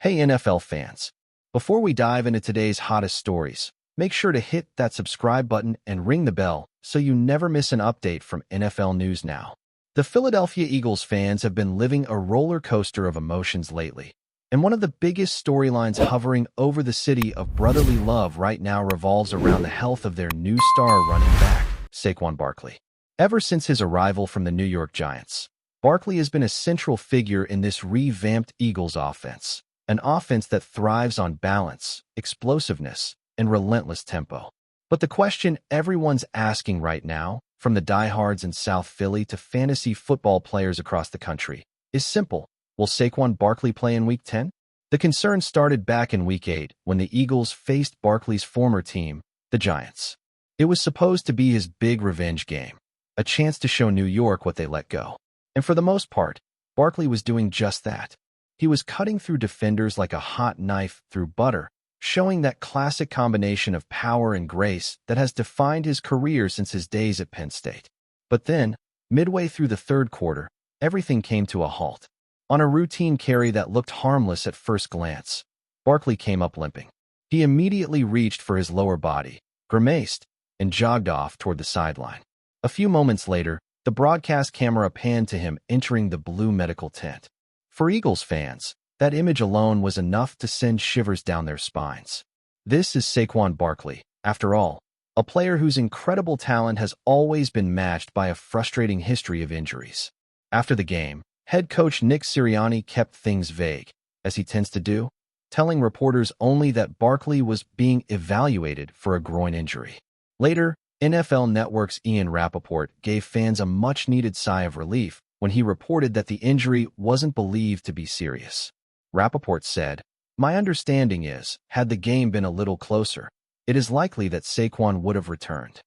Hey NFL fans, before we dive into today's hottest stories, make sure to hit that subscribe button and ring the bell so you never miss an update from NFL News Now. The Philadelphia Eagles fans have been living a roller coaster of emotions lately, and one of the biggest storylines hovering over the city of brotherly love right now revolves around the health of their new star running back, Saquon Barkley. Ever since his arrival from the New York Giants, Barkley has been a central figure in this revamped Eagles offense. An offense that thrives on balance, explosiveness, and relentless tempo. But the question everyone's asking right now, from the diehards in South Philly to fantasy football players across the country, is simple. Will Saquon Barkley play in Week 10? The concern started back in Week 8 when the Eagles faced Barkley's former team, the Giants. It was supposed to be his big revenge game, a chance to show New York what they let go. And for the most part, Barkley was doing just that. He was cutting through defenders like a hot knife through butter, showing that classic combination of power and grace that has defined his career since his days at Penn State. But then, midway through the third quarter, everything came to a halt. On a routine carry that looked harmless at first glance, Barkley came up limping. He immediately reached for his lower body, grimaced, and jogged off toward the sideline. A few moments later, the broadcast camera panned to him entering the blue medical tent. For Eagles fans, that image alone was enough to send shivers down their spines. This is Saquon Barkley, after all, a player whose incredible talent has always been matched by a frustrating history of injuries. After the game, head coach Nick Sirianni kept things vague, as he tends to do, telling reporters only that Barkley was being evaluated for a groin injury. Later, NFL Network's Ian Rappaport gave fans a much-needed sigh of relief when he reported that the injury wasn't believed to be serious. Rappaport said, "My understanding is, had the game been a little closer, it is likely that Saquon would have returned."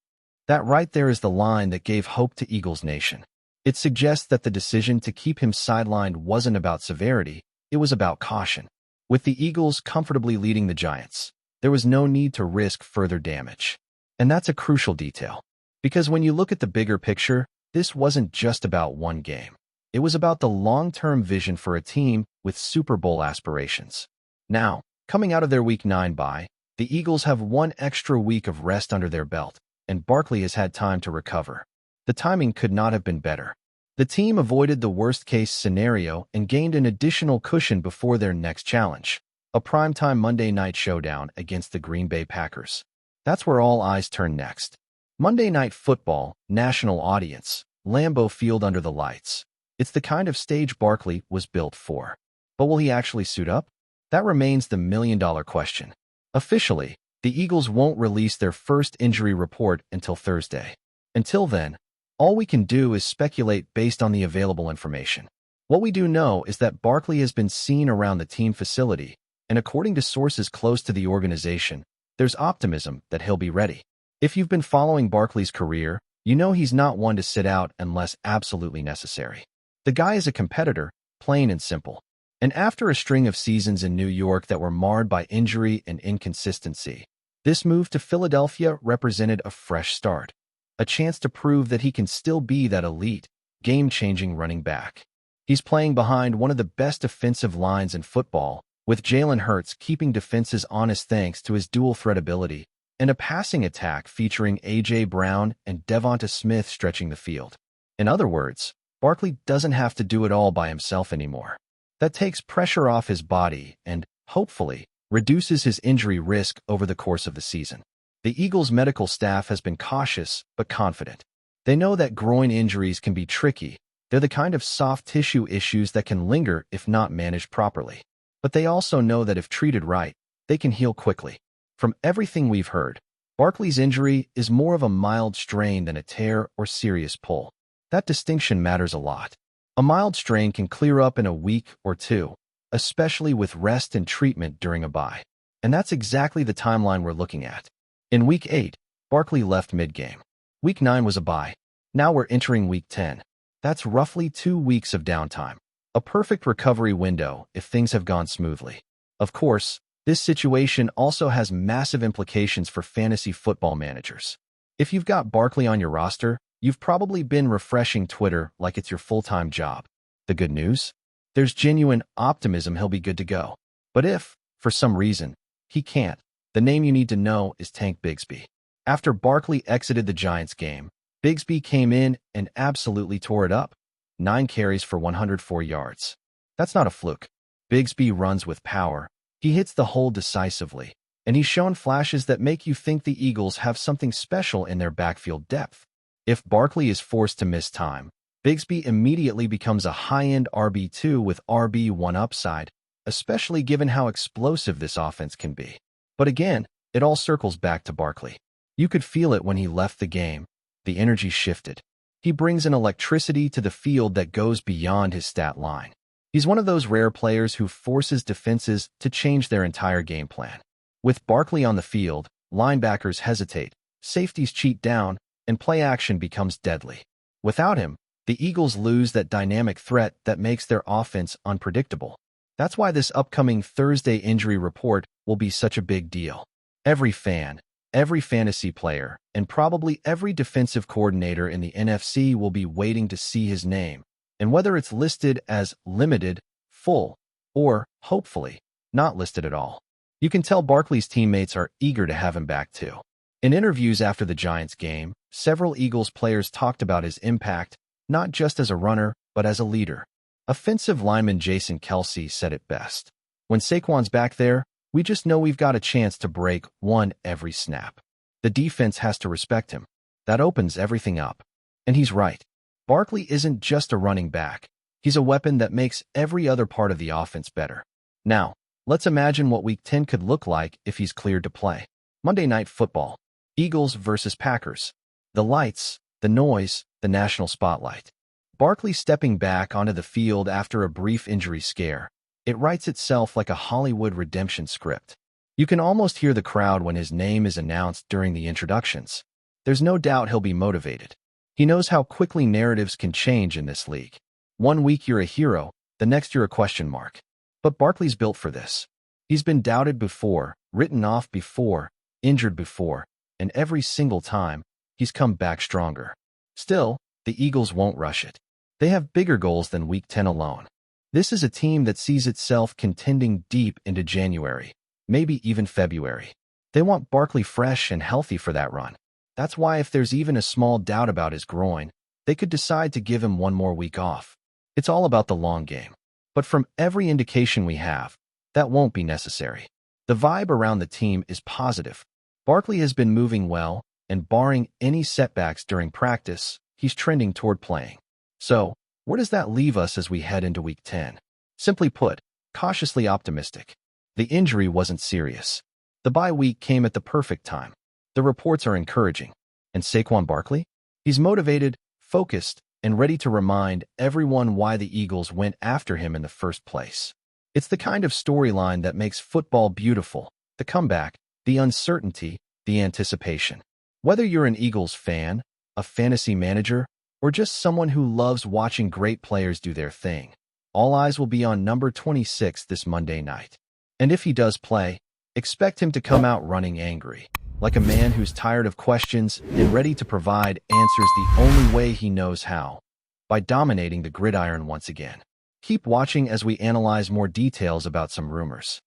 That right there is the line that gave hope to Eagles Nation. It suggests that the decision to keep him sidelined wasn't about severity, it was about caution. With the Eagles comfortably leading the Giants, there was no need to risk further damage. And that's a crucial detail. Because when you look at the bigger picture, this wasn't just about one game. It was about the long-term vision for a team with Super Bowl aspirations. Now, coming out of their Week 9 bye, the Eagles have one extra week of rest under their belt, and Barkley has had time to recover. The timing could not have been better. The team avoided the worst-case scenario and gained an additional cushion before their next challenge, a primetime Monday night showdown against the Green Bay Packers. That's where all eyes turn next. Monday Night Football, national audience, Lambeau Field under the lights. It's the kind of stage Barkley was built for. But will he actually suit up? That remains the million-dollar question. Officially, the Eagles won't release their first injury report until Thursday. Until then, all we can do is speculate based on the available information. What we do know is that Barkley has been seen around the team facility, and according to sources close to the organization, there's optimism that he'll be ready. If you've been following Barkley's career, you know he's not one to sit out unless absolutely necessary. The guy is a competitor, plain and simple. And after a string of seasons in New York that were marred by injury and inconsistency, this move to Philadelphia represented a fresh start, a chance to prove that he can still be that elite, game-changing running back. He's playing behind one of the best defensive lines in football, with Jalen Hurts keeping defenses honest thanks to his dual-threat ability, and a passing attack featuring A.J. Brown and Devonta Smith stretching the field. In other words, Barkley doesn't have to do it all by himself anymore. That takes pressure off his body and, hopefully, reduces his injury risk over the course of the season. The Eagles' medical staff has been cautious but confident. They know that groin injuries can be tricky. They're the kind of soft tissue issues that can linger if not managed properly. But they also know that if treated right, they can heal quickly. From everything we've heard, Barkley's injury is more of a mild strain than a tear or serious pull. That distinction matters a lot. A mild strain can clear up in a week or two, especially with rest and treatment during a bye. And that's exactly the timeline we're looking at. In Week 8, Barkley left mid-game. Week 9 was a bye. Now we're entering Week 10. That's roughly 2 weeks of downtime. A perfect recovery window if things have gone smoothly. Of course, this situation also has massive implications for fantasy football managers. If you've got Barkley on your roster, you've probably been refreshing Twitter like it's your full-time job. The good news? There's genuine optimism he'll be good to go. But if, for some reason, he can't, the name you need to know is Tank Bigsby. After Barkley exited the Giants game, Bigsby came in and absolutely tore it up. 9 carries for 104 yards. That's not a fluke. Bigsby runs with power. He hits the hole decisively, and he's shown flashes that make you think the Eagles have something special in their backfield depth. If Barkley is forced to miss time, Bigsby immediately becomes a high-end RB2 with RB1 upside, especially given how explosive this offense can be. But again, it all circles back to Barkley. You could feel it when he left the game. The energy shifted. He brings an electricity to the field that goes beyond his stat line. He's one of those rare players who forces defenses to change their entire game plan. With Barkley on the field, linebackers hesitate, safeties cheat down, and play action becomes deadly. Without him, the Eagles lose that dynamic threat that makes their offense unpredictable. That's why this upcoming Thursday injury report will be such a big deal. Every fan, every fantasy player, and probably every defensive coordinator in the NFC will be waiting to see his name, and whether it's listed as limited, full, or, hopefully, not listed at all. You can tell Barkley's teammates are eager to have him back too. In interviews after the Giants game, several Eagles players talked about his impact, not just as a runner, but as a leader. Offensive lineman Jason Kelce said it best. When Saquon's back there, we just know we've got a chance to break one every snap. The defense has to respect him. That opens everything up. And he's right. Barkley isn't just a running back. He's a weapon that makes every other part of the offense better. Now, let's imagine what Week 10 could look like if he's cleared to play. Monday Night Football. Eagles versus Packers. The lights, the noise, the national spotlight. Barkley stepping back onto the field after a brief injury scare. It writes itself like a Hollywood redemption script. You can almost hear the crowd when his name is announced during the introductions. There's no doubt he'll be motivated. He knows how quickly narratives can change in this league. One week you're a hero, the next you're a question mark. But Barkley's built for this. He's been doubted before, written off before, injured before, and every single time, he's come back stronger. Still, the Eagles won't rush it. They have bigger goals than Week 10 alone. This is a team that sees itself contending deep into January, maybe even February. They want Barkley fresh and healthy for that run. That's why if there's even a small doubt about his groin, they could decide to give him one more week off. It's all about the long game. But from every indication we have, that won't be necessary. The vibe around the team is positive. Barkley has been moving well, and barring any setbacks during practice, he's trending toward playing. So, where does that leave us as we head into Week 10? Simply put, cautiously optimistic. The injury wasn't serious. The bye week came at the perfect time. The reports are encouraging. And Saquon Barkley? He's motivated, focused, and ready to remind everyone why the Eagles went after him in the first place. It's the kind of storyline that makes football beautiful, the comeback, the uncertainty, the anticipation. Whether you're an Eagles fan, a fantasy manager, or just someone who loves watching great players do their thing, all eyes will be on number 26 this Monday night. And if he does play, expect him to come out running angry, like a man who's tired of questions and ready to provide answers the only way he knows how, by dominating the gridiron once again. Keep watching as we analyze more details about some rumors.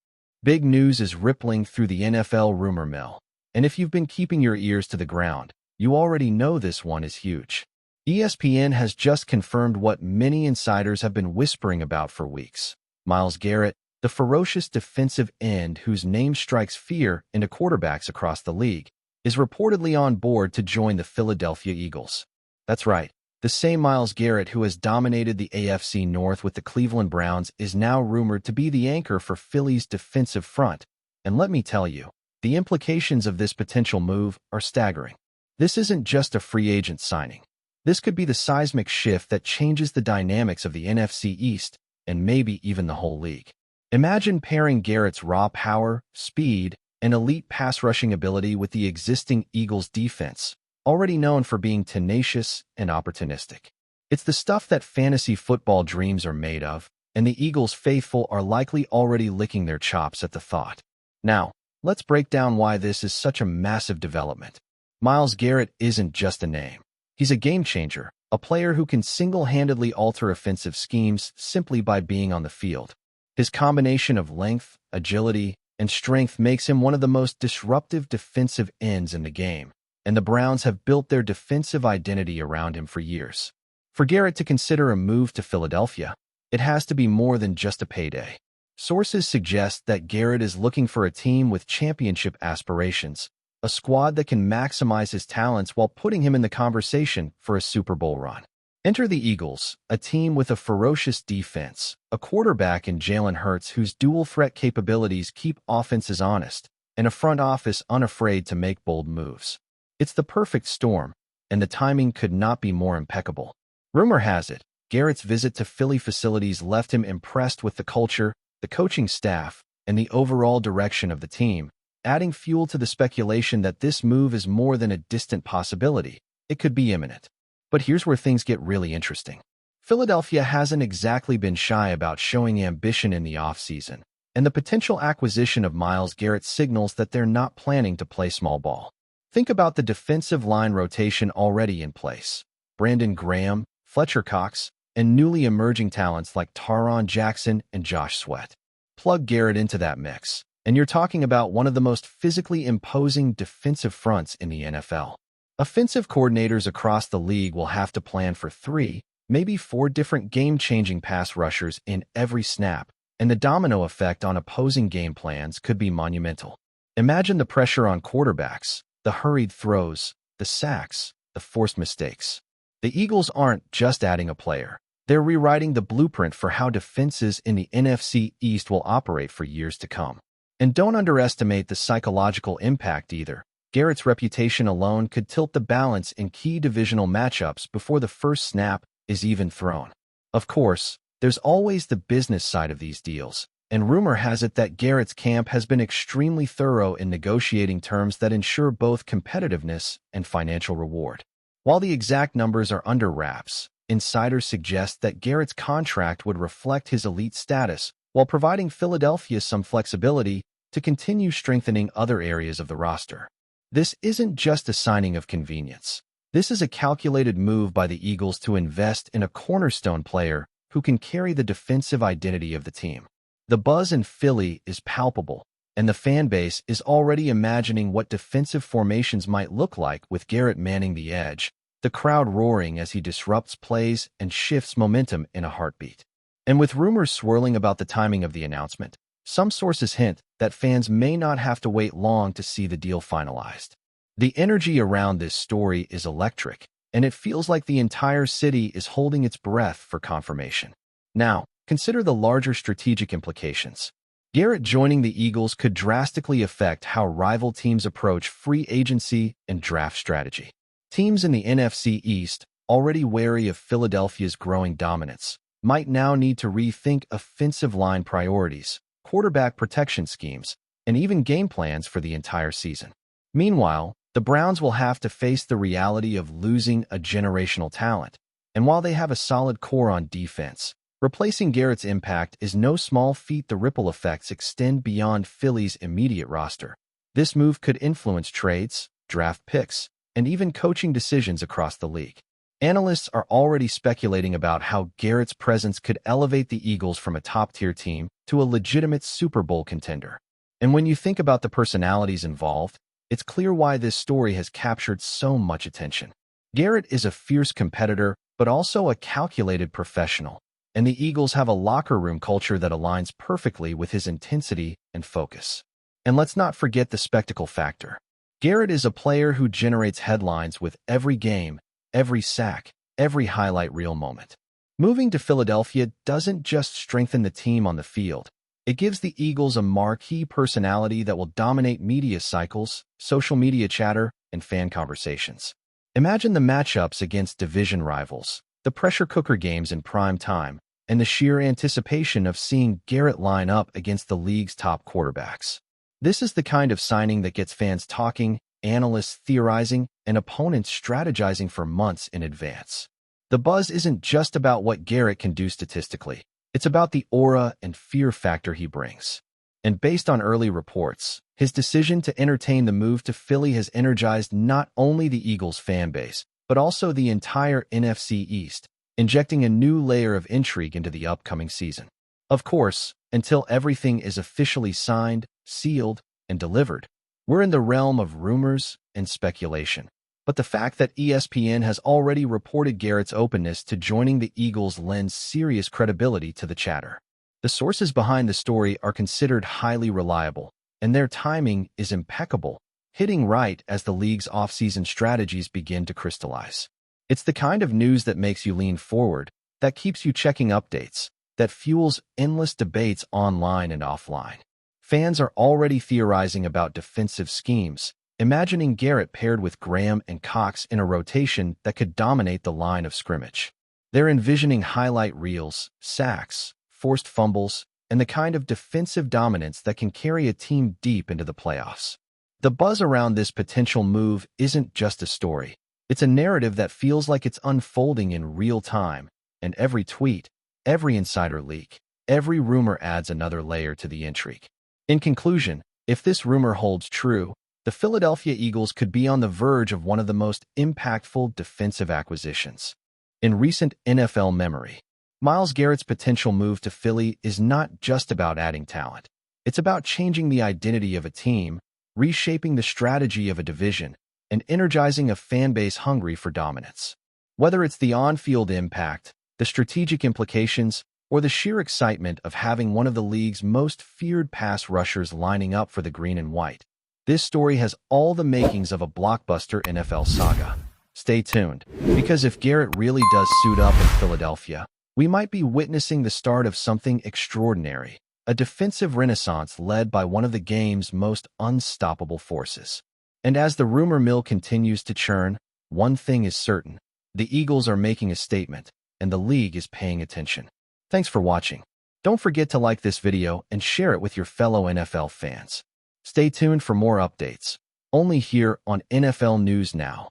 Big news is rippling through the NFL rumor mill, and if you've been keeping your ears to the ground, you already know this one is huge. ESPN has just confirmed what many insiders have been whispering about for weeks. Myles Garrett, the ferocious defensive end whose name strikes fear into quarterbacks across the league, is reportedly on board to join the Philadelphia Eagles. That's right, the same Myles Garrett who has dominated the AFC North with the Cleveland Browns is now rumored to be the anchor for Philly's defensive front. And let me tell you, the implications of this potential move are staggering. This isn't just a free agent signing. This could be the seismic shift that changes the dynamics of the NFC East and maybe even the whole league. Imagine pairing Garrett's raw power, speed, and elite pass-rushing ability with the existing Eagles defense, already known for being tenacious and opportunistic. It's the stuff that fantasy football dreams are made of, and the Eagles faithful are likely already licking their chops at the thought. Now, let's break down why this is such a massive development. Myles Garrett isn't just a name. He's a game changer, a player who can single-handedly alter offensive schemes simply by being on the field. His combination of length, agility, and strength makes him one of the most disruptive defensive ends in the game, and the Browns have built their defensive identity around him for years. For Garrett to consider a move to Philadelphia, it has to be more than just a payday. Sources suggest that Garrett is looking for a team with championship aspirations, a squad that can maximize his talents while putting him in the conversation for a Super Bowl run. Enter the Eagles, a team with a ferocious defense, a quarterback in Jalen Hurts whose dual-threat capabilities keep offenses honest, and a front office unafraid to make bold moves. It's the perfect storm, and the timing could not be more impeccable. Rumor has it, Garrett's visit to Philly facilities left him impressed with the culture, the coaching staff, and the overall direction of the team, adding fuel to the speculation that this move is more than a distant possibility. It could be imminent. But here's where things get really interesting. Philadelphia hasn't exactly been shy about showing ambition in the offseason, and the potential acquisition of Myles Garrett signals that they're not planning to play small ball. Think about the defensive line rotation already in place. Brandon Graham, Fletcher Cox, and newly emerging talents like Taron Jackson and Josh Sweat. Plug Garrett into that mix, and you're talking about one of the most physically imposing defensive fronts in the NFL. Offensive coordinators across the league will have to plan for 3, maybe 4 different game-changing pass rushers in every snap, and the domino effect on opposing game plans could be monumental. Imagine the pressure on quarterbacks, the hurried throws, the sacks, the forced mistakes. The Eagles aren't just adding a player. They're rewriting the blueprint for how defenses in the NFC East will operate for years to come. And don't underestimate the psychological impact either. Garrett's reputation alone could tilt the balance in key divisional matchups before the first snap is even thrown. Of course, there's always the business side of these deals, and rumor has it that Garrett's camp has been extremely thorough in negotiating terms that ensure both competitiveness and financial reward. While the exact numbers are under wraps, insiders suggest that Garrett's contract would reflect his elite status while providing Philadelphia some flexibility to continue strengthening other areas of the roster. This isn't just a signing of convenience. This is a calculated move by the Eagles to invest in a cornerstone player who can carry the defensive identity of the team. The buzz in Philly is palpable, and the fan base is already imagining what defensive formations might look like with Garrett manning the edge, the crowd roaring as he disrupts plays and shifts momentum in a heartbeat. And with rumors swirling about the timing of the announcement, some sources hint that fans may not have to wait long to see the deal finalized. The energy around this story is electric, and it feels like the entire city is holding its breath for confirmation. Now, consider the larger strategic implications. Garrett joining the Eagles could drastically affect how rival teams approach free agency and draft strategy. Teams in the NFC East, already wary of Philadelphia's growing dominance, might now need to rethink offensive line priorities, quarterback protection schemes, and even game plans for the entire season. Meanwhile, the Browns will have to face the reality of losing a generational talent, and while they have a solid core on defense, replacing Garrett's impact is no small feat. The ripple effects extend beyond Philly's immediate roster. This move could influence trades, draft picks, and even coaching decisions across the league. Analysts are already speculating about how Garrett's presence could elevate the Eagles from a top-tier team to a legitimate Super Bowl contender. And when you think about the personalities involved, it's clear why this story has captured so much attention. Garrett is a fierce competitor, but also a calculated professional, and the Eagles have a locker room culture that aligns perfectly with his intensity and focus. And let's not forget the spectacle factor. Garrett is a player who generates headlines with every game, every sack, every highlight reel moment. Moving to Philadelphia doesn't just strengthen the team on the field. It gives the Eagles a marquee personality that will dominate media cycles, social media chatter, and fan conversations. Imagine the matchups against division rivals, the pressure cooker games in prime time, and the sheer anticipation of seeing Garrett line up against the league's top quarterbacks. This is the kind of signing that gets fans talking, analysts theorizing, and opponents strategizing for months in advance. The buzz isn't just about what Garrett can do statistically. It's about the aura and fear factor he brings. And based on early reports, his decision to entertain the move to Philly has energized not only the Eagles fan base, but also the entire NFC East, injecting a new layer of intrigue into the upcoming season. Of course, Until everything is officially signed, sealed, and delivered, we're in the realm of rumors and speculation. But the fact that ESPN has already reported Garrett's openness to joining the Eagles lends serious credibility to the chatter. The sources behind the story are considered highly reliable, and their timing is impeccable, hitting right as the league's offseason strategies begin to crystallize. It's the kind of news that makes you lean forward, that keeps you checking updates, that fuels endless debates online and offline. Fans are already theorizing about defensive schemes, imagining Garrett paired with Graham and Cox in a rotation that could dominate the line of scrimmage. They're envisioning highlight reels, sacks, forced fumbles, and the kind of defensive dominance that can carry a team deep into the playoffs. The buzz around this potential move isn't just a story. It's a narrative that feels like it's unfolding in real time, and every tweet, every insider leak, every rumor adds another layer to the intrigue. In conclusion, if this rumor holds true, the Philadelphia Eagles could be on the verge of one of the most impactful defensive acquisitions in recent NFL memory. Myles Garrett's potential move to Philly is not just about adding talent. It's about changing the identity of a team, reshaping the strategy of a division, and energizing a fan base hungry for dominance. Whether it's the on-field impact, the strategic implications, or the sheer excitement of having one of the league's most feared pass rushers lining up for the green and white, this story has all the makings of a blockbuster NFL saga. Stay tuned, because if Garrett really does suit up in Philadelphia, we might be witnessing the start of something extraordinary, a defensive renaissance led by one of the game's most unstoppable forces. And as the rumor mill continues to churn, one thing is certain: the Eagles are making a statement, and the league is paying attention. Thanks for watching. Don't forget to like this video and share it with your fellow NFL fans. Stay tuned for more updates, only here on NFL News Now.